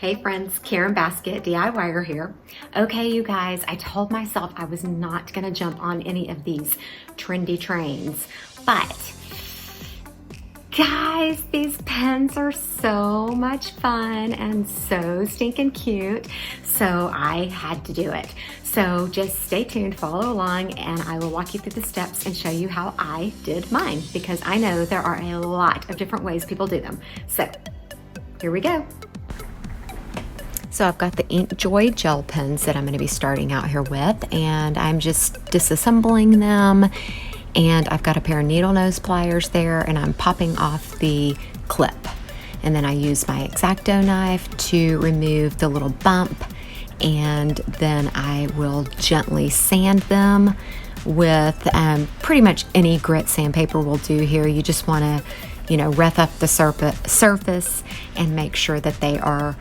Hey friends, Karen Basket DIYer here. Okay, you guys, I told myself I was not gonna jump on any of these trendy trains, but guys, these pens are so much fun and so stinking cute, so I had to do it. So just stay tuned, follow along, and I will walk you through the steps and show you how I did mine, because I know there are a lot of different ways people do them. So here we go. So I've got the Ink Joy gel pens that I'm going to be starting out here with, and I'm just disassembling them, and I've got a pair of needle nose pliers there, and I'm popping off the clip, and then I use my X-Acto knife to remove the little bump, and then I will gently sand them with pretty much any grit sandpaper will do here. You just want to, rough up the surface and make sure that they are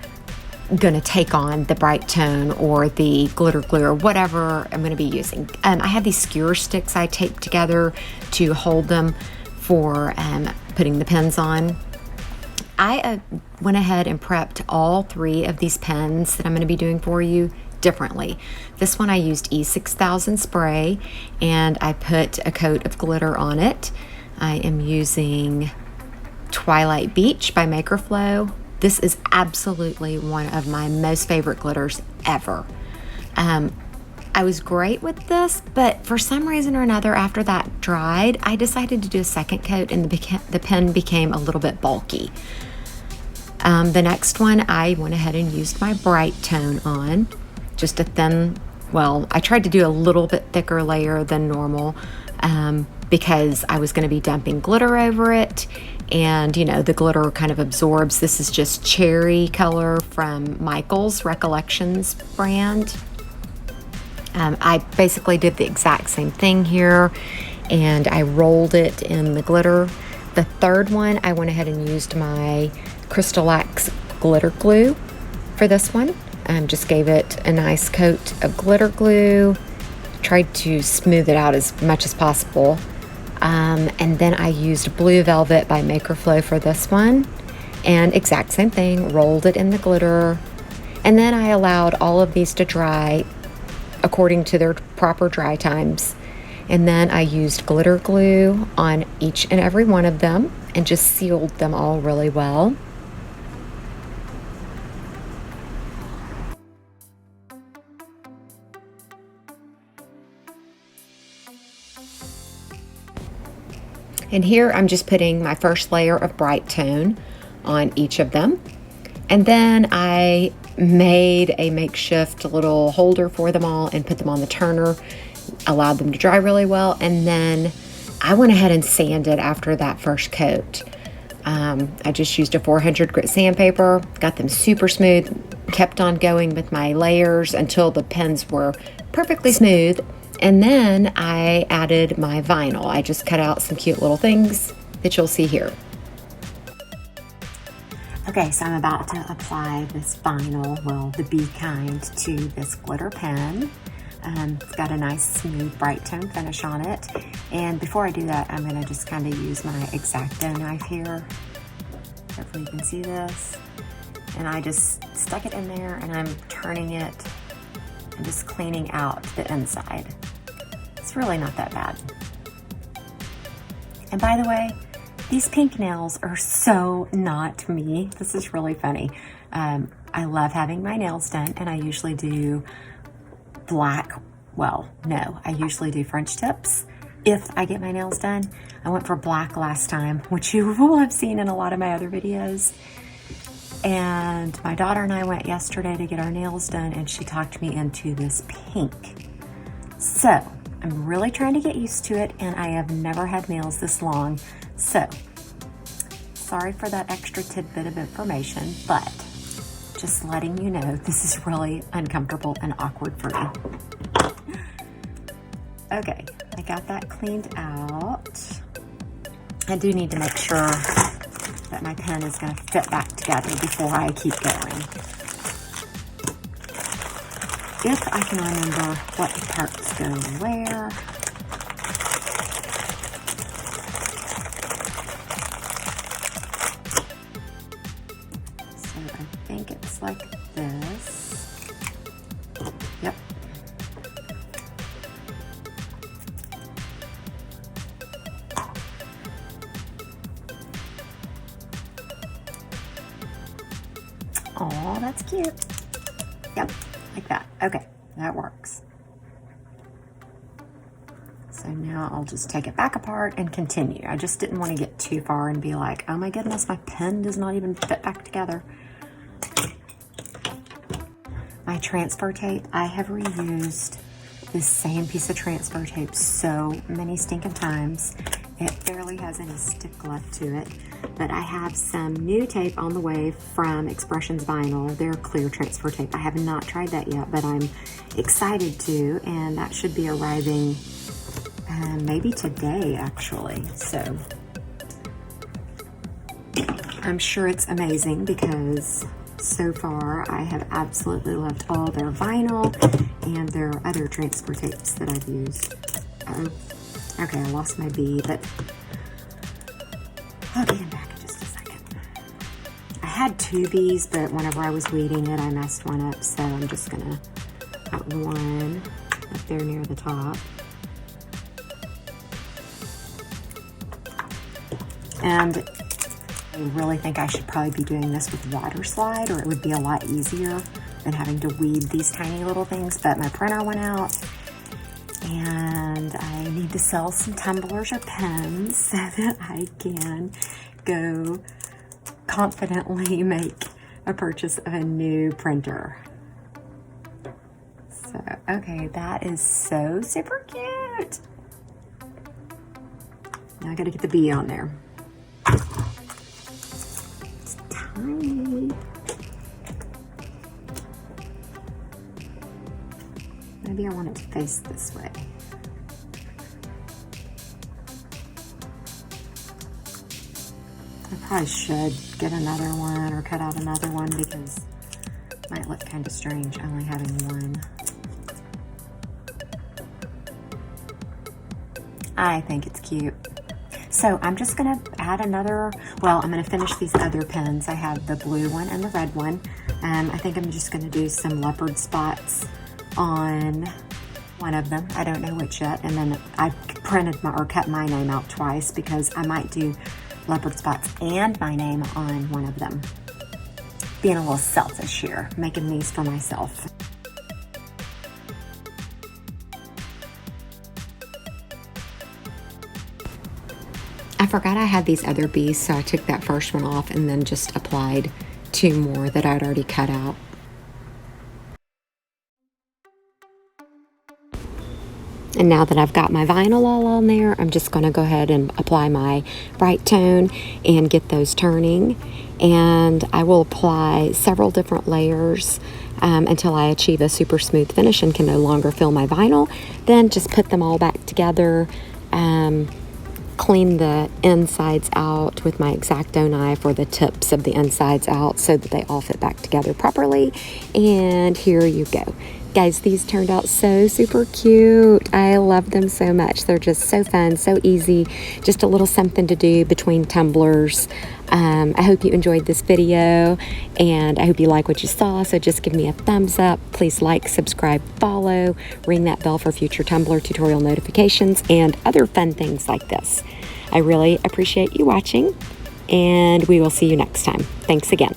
going to take on the Brite Tone or the glitter glue or whatever I'm going to be using. I have these skewer sticks I taped together to hold them for putting the pens on. I went ahead and prepped all three of these pens that I'm going to be doing for you differently. This one I used E6000 spray, and I put a coat of glitter on it. I am using Twilight Beach by Makerflow. This is absolutely one of my most favorite glitters ever. I was great with this, but for some reason or another, after that dried, I decided to do a second coat, and the pen became a little bit bulky. The next one, I went ahead and used my Brite Tone on, just a thin, well, I tried to do a little bit thicker layer than normal because I was going to be dumping glitter over it, and the glitter kind of absorbs. This is just cherry color from Michales Recollections brand. I basically did the exact same thing here, and I rolled it in the glitter. The third one, I went ahead and used my Crystalac glitter glue for this one. Just gave it a nice coat of glitter glue, tried to smooth it out as much as possible. And then I used Blue Velvet by Makerflow for this one, and exact same thing, rolled it in the glitter, and then I allowed all of these to dry according to their proper dry times, and then I used glitter glue on each and every one of them and just sealed them all really well. And here I'm just putting my first layer of Brite Tone on each of them. And then I made a makeshift little holder for them all and put them on the turner, allowed them to dry really well. And then I went ahead and sanded after that first coat. I just used a 400 grit sandpaper, got them super smooth, kept on going with my layers until the pens were perfectly smooth. And then I added my vinyl. I just cut out some cute little things that you'll see here. Okay, so I'm about to apply this vinyl, well, the B kind, to this glitter pen. It's got a nice smooth Brite Tone finish on it. And before I do that, I'm gonna just kind of use my X-Acto knife here. Hopefully you can see this. And I just stuck it in there, and I'm turning it and just cleaning out the inside. It's really not that bad. And by the way, these pink nails are so not me. This is really funny. I love having my nails done, and I usually do black, well, no, I usually do French tips if I get my nails done. I went for black last time, which you will have seen in a lot of my other videos. And my daughter and I went yesterday to get our nails done, and she talked me into this pink. So I'm really trying to get used to it, and I have never had nails this long. So sorry for that extra tidbit of information, but just letting you know this is really uncomfortable and awkward for me. Okay, I got that cleaned out. I do need to make sure that my pen is going to fit back together before I keep going. If I can remember what parts go where. So I think it's like Oh, that's cute. Yep, like that. Okay, that works. So now I'll just take it back apart and continue. I just didn't want to get too far and be like, oh my goodness, my pen does not even fit back together. My transfer tape, I have reused this same piece of transfer tape so many stinking times. It barely has any stick left to it, but I have some new tape on the way from Expressions Vinyl. They're clear transfer tape. I have not tried that yet, but I'm excited to, and that should be arriving maybe today, actually. So I'm sure it's amazing because so far I have absolutely loved all their vinyl and their other transfer tapes that I've used. Okay, I lost my bee, but I'll get him back in just a second. I had 2 bees, but whenever I was weeding it, I messed one up, so I'm just gonna put one up there near the top. And I really think I should probably be doing this with water slide, or it would be a lot easier than having to weed these tiny little things, but my printer went out and I need to sell some tumblers or pens so that I can go confidently make a purchase of a new printer. So, okay, that is so super cute. Now I gotta get the bee on there. It's tiny. Maybe I want it to face this way. I probably should get another one or cut out another one because it might look kind of strange only having one. I think it's cute. So I'm just gonna add another, well, I'm gonna finish these other pens. I have the blue one and the red one. I think I'm just gonna do some leopard spots on one of them. I don't know which yet. And then I printed or cut my name out twice because I might do leopard spots and my name on one of them. Being a little selfish here, making these for myself. I forgot I had these other bees, so I took that first one off and then just applied 2 more that I'd already cut out. And now that I've got my vinyl all on there, I'm just going to go ahead and apply my Brite Tone and get those turning. And I will apply several different layers until I achieve a super smooth finish and can no longer feel my vinyl. Then just put them all back together. Clean the insides out with my X-Acto knife, or the tips of the insides out, so that they all fit back together properly. And here you go. Guys, these turned out so super cute. I love them so much. They're just so fun, so easy. Just a little something to do between tumblers. I hope you enjoyed this video, and I hope you like what you saw. So just give me a thumbs up. Please like, subscribe, follow, ring that bell for future tumbler tutorial notifications and other fun things like this. I really appreciate you watching, and we will see you next time. Thanks again.